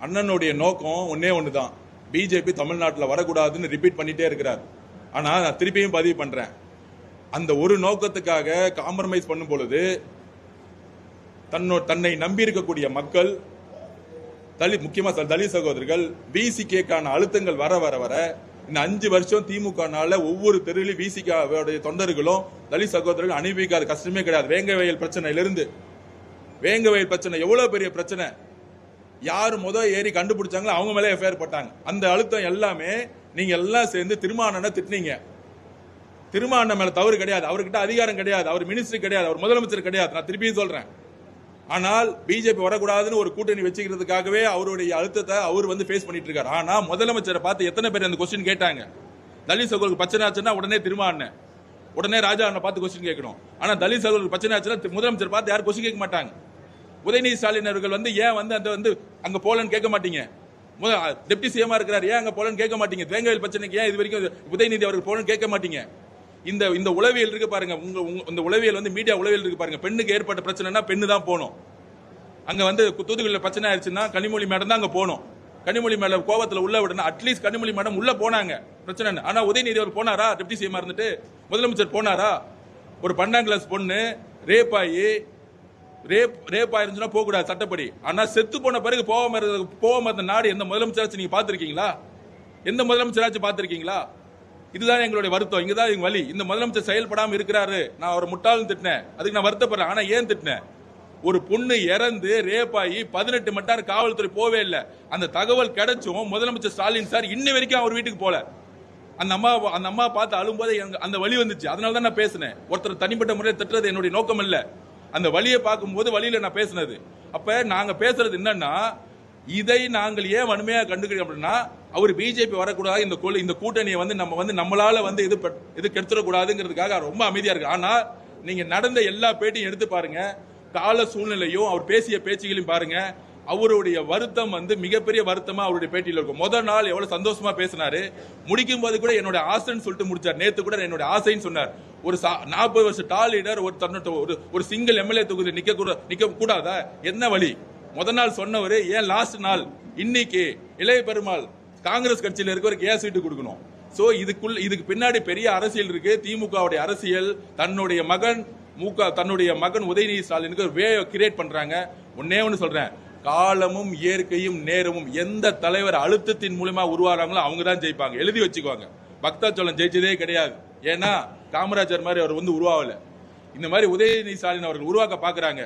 அண்ணனுடைய நோக்கம் ஒன்னே ஒண்ணுதான், பிஜேபி தமிழ்நாட்டில் வரக்கூடாதுன்னு ரிப்பீட் பண்ணிட்டே இருக்கிறார். ஆனா நான் திருப்பியும் பதிவு பண்றேன், அந்த ஒரு நோக்கத்துக்காக காம்ப்ரமைஸ் பண்ணும் பொழுது தன்னை நம்பி இருக்கக்கூடிய மக்கள், முக்கியமா தலித் சகோதரர்கள், பிசிகேக்கான அழுத்தங்கள் வர வர வர இந்த 5 வருஷம் திமுகனால ஒவ்வொரு தெருவிலும் பிசிகே தொண்டர்களும் தலித் சகோதரர்கள் அனுபவிக்காத கஷ்டமே கிடையாது. வேங்கவயல் பிரச்சனையிலிருந்து, வேங்கவயல் பிரச்சனை எவ்வளவு பெரிய பிரச்சனை, யாரு ஏறி கண்டுபிடிச்சாங்களோ அவங்க மேல எஃப்ஐஆர் போட்டாங்க. அந்த அழுத்தம் எல்லாமே நீங்க எல்லாம் சேர்ந்து திருமாவளவனை திட்டினீங்க. திருமாவளவன் மேல தவறு கிடையாது, அவர்கிட்ட அதிகாரம் கிடையாது, அவர் மினிஸ்டர் கிடையாது, அவர் முதலமைச்சர் கிடையாது. நான் திருப்பியும் சொல்றேன். ஆனால் பிஜேபி வரக்கூடாதுன்னு ஒரு கூட்டணி வச்சுக்கிறதுக்காகவே அவருடைய அழுத்தத்தை அவர் ஃபேஸ் பண்ணிட்டு இருக்காரு. ஆனா முதலமைச்சரை பார்த்து எத்தனை பேர் அந்த கொஸ்டின் கேட்டாங்க? தலித் சகோதரருக்கு பிரச்சனை ஆச்சுன்னா உடனே திருமாவளவன், உடனே ராஜா அண்ணன் பார்த்து கொஸ்டின் கேட்கணும். ஆனா தலித் சகோதரருக்கு பிரச்சனை ஆச்சுன்னா முதலமைச்சர் பார்த்து யாரும் கொஸ்டின் கேட்க மாட்டாங்க. உதயநிதி ஸ்டாலின் அவர்கள் ஏன் அந்த அங்க போலன்னு கேட்க மாட்டீங்க? டெப்டி சிஎம் இருக்கிறார், ஏன் அங்க போலன்னு கேட்க மாட்டீங்க? வேங்கவேல் பிரச்சனைக்கு ஏன் இது வரைக்கும் உதயநிதி அவர்கள் போலன்னு கேட்க மாட்டீங்க? இந்த உளவியல் இருக்கு பாருங்க, இந்த உளவியல் மீடியா உளவியல் இருக்கு பாருங்க. பெண்ணுக்கு ஏற்பட்ட பிரச்சனைனா பெண்ணு தான் போகணும். அங்க தூத்துக்குடியில் பிரச்சனை ஆயிடுச்சுன்னா கனிமொழி மேடம் தான் அங்க போகணும். கனிமொழி மேடம் கோபத்தில் உள்ள விடணும். அட்லீஸ்ட் கனிமொழி மேடம் உள்ள போனாங்க, பிரச்சனை. ஆனா உதயநிதி அவர் போனாரா? டெப்டி சிஎம் இருந்துட்டு முதலமைச்சர் போனாரா? ஒரு 12ஆம் கிளாஸ் பொண்ணு ரேப் ஆயிருந்துச்சுன்னா போக கூடாது சட்டப்படி. ஆனா செத்து போன பிறகு போகாம இருந்த நாடு எந்த முதலமைச்சராச்சும் நீங்க பாத்திருக்கீங்களா? எந்த முதலமைச்சராச்சும் பாத்திருக்கீங்களா? இதுதான் எங்களுடைய வருத்தம், இங்கதான் எங்க வலி. இந்த முதலமைச்சர் செயல்படாம இருக்கிறாரு. நான் ஒரு முட்டாள் திட்டினேன், அதுக்கு நான் வருத்தப்படுறேன். ஆனா ஏன் திட்டினேன்? ஒரு பொண்ணு இறந்து ரேப் ஆகி 18 மணி நேரம் காவல்துறை போவே இல்லை. அந்த தகவல் கிடைச்சும் முதலமைச்சர் ஸ்டாலின் சார் இன்ன வரைக்கும் அவர் வீட்டுக்கு போல. அந்த அம்மா பார்த்து அழும்போது அந்த வலி வந்துச்சு. அதனால தான் நான் பேசினேன். ஒருத்தர் தனிப்பட்ட முறையில் திட்டுறது என்னுடைய நோக்கம் இல்ல. அந்த வலியை பார்க்கும்போது வழியில நான் பேசினது. அப்ப நாங்க பேசுறது என்னன்னா, இதை நாங்கள் ஏன் வன்மையாக கண்டுக்கிறோம் அப்படின்னா, அவர் பிஜேபி வரக்கூடாது, இந்த கூட்டணியை நம்மளால இது கெடுத்துடக்கூடாதுங்கிறதுக்காக ரொம்ப அமைதியா இருக்கு. ஆனா நீங்க நடந்த எல்லா பேட்டியும் எடுத்து பாருங்க, கால சூழ்நிலையும் அவர் பேசிய பேச்சுகளையும் பாருங்க. அவருடைய வருத்தம் மிகப்பெரிய வருத்தமா அவருடைய பேட்டியில் இருக்கும். முதல் நாள் எவ்வளவு சந்தோஷமா பேசினாரு, முடிக்கும் போது கூட என்னோட ஆசைன்னு சொல்லிட்டு முடிச்சார். நேத்து கூட என்னோட ஆசைன்னு சொன்னார். ஒரு 40 வருஷ டால் லீடர் ஒரு சிங்கிள் எம்எல்ஏ தொகுதி நிக்க கூடாதா? என்ன வழி? முதல் நாள் சொன்னவர் ஏன் லாஸ்ட் நாள் இன்னைக்கு இளைய பெருமாள் காங்கிரஸ் கட்சியில் இருக்கவருக்கு ஏன் சீட்டு கொடுக்கணும்? சோ இதுக்கு பின்னாடி பெரிய அரசியல் இருக்கு. திமுகவுடைய அரசியல் தன்னுடைய மகன் உதயநிதி ஸ்டாலினுக்கு வே கிரியேட் பண்றாங்க. ஒன்னே ஒன்னு சொல்றேன், காலமும் இயற்கையும் நேரமும் எந்த தலைவர் அழுத்தத்தின் மூலமா உருவாறாங்களோ அவங்க தான் ஜெயிப்பாங்க. எழுதி வச்சுக்குவாங்க. பக்தாச்சோழன் ஜெயிச்சதே கிடையாது. ஏன்னா காமராஜர் மாதிரி அவர் உருவாகல. இந்த மாதிரி உதயநிதி ஸ்டாலின் அவர்கள் உருவாக்க பாக்குறாங்க.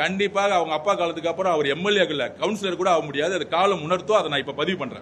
கண்டிப்பாக அவங்க அப்பா காலத்துக்கு அப்புறம் அவர் எம்எல்ஏ கவுன்சிலர் கூட ஆக முடியாது. அது காலம் உணர்த்தோ. அதை நான் இப்ப பதிவு பண்றேன்.